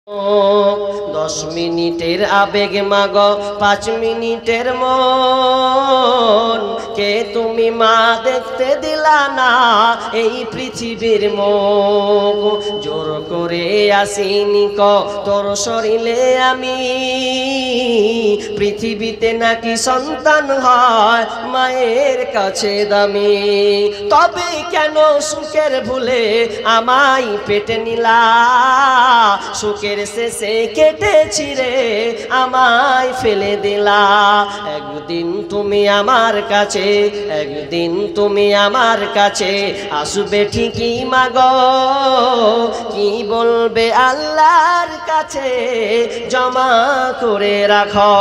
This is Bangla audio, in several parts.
10 মিনিটের আবেগ মাগো 5 মিনিটের মন কে তুমি মা দেখতে দিলা না এই পৃথিবীর মুখ জোর করে আসিনি ক তোর শরীরে আমি পৃথিবীতে নাকি সন্তান হয় মায়ের কাছে দামি তবে কেন সুখের ভুলে আমায় পেটে নিলা সুখের শেষে কেটেছি রে আমায় ফেলে দিলা একদিন তুমি আমার কাছে একদিন তুমি আমার কাছে আসবে ঠিকই মাগো কি বলবে আল্লাহর কাছে জমা করে রাখো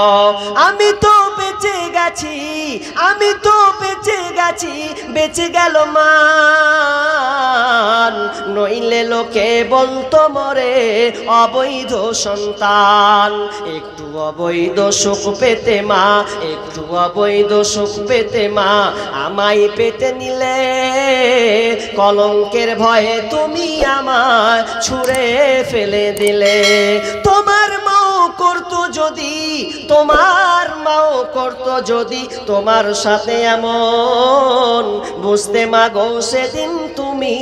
আমি তো বেঁচে গেছি আমি তো বেঁচে গেছি বেঁচে গেল মান নইলে লোকে বলতো মরে অবৈধ সন্তান একটু অবৈধ সুখ পেতে মা একটু অবৈধ সুখ পেতে মা আমায় পেতে নিলে কলঙ্কের ভয়ে তুমি আমায় ছুঁড়ে ফেলে দিলে তোমার মাও করতো যদি তোমার মাও করতো যদি তোমার সাথে এমন বুঝতে মাগো সেদিন তুমি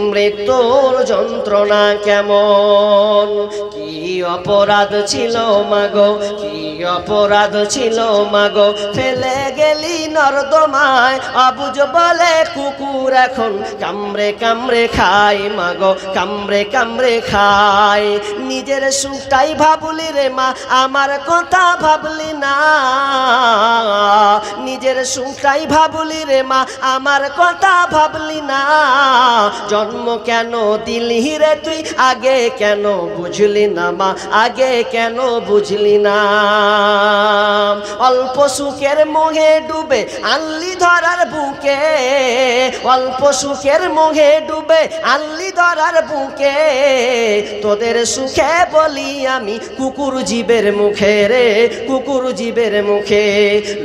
মৃত্যুর যন্ত্রণা কেমন কি অপরাধ ছিল মাগো কি অপরাধ ছিল মাগো ফেলে গেলি নর্দমায় অবুঝ বলে কুকুর এখন কামড়ে কামড়ে খায় মাগো কামড়ে কামড়ে খায় নিজের সুখটাই ভাবলি রে মা আমার কথা ভাবলি না নিজের সুখটাই ভাবলি রে মা আমার কথা ভাবলি না জন্ম কেন দিলি রে তুই আগে কেন বুঝলি না মা আগে কেন বুঝলি না অল্প সুখের মোহে ডুবে আনলি ধরার বুকে অল্প সুখের মোহে ডুবে আনলি ধরার বুকে তোদের সুখে বলি আমি কুকুর জীবের মুখে রে কুকুর জীবের মুখে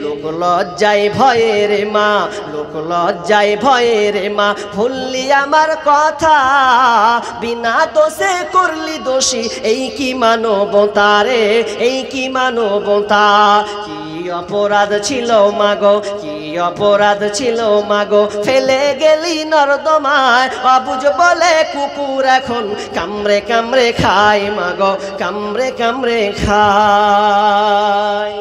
লোক লজ্জায় ভয়ে রে মা লোক লজ্জায় ভয়ে রে মা ভুললি আমার কথা বিনা দোষে করলি দোষী এই কি মানবতা রে এই কি মানবতা কি অপরাধ ছিল মাগো কি অপরাধ ছিল মাগো ফেলে গেলি নর্দমায় অবুঝ বলে কুকুর এখন কামড়ে কামড়ে খায় মাগো কামড়ে কামড়ে খায়।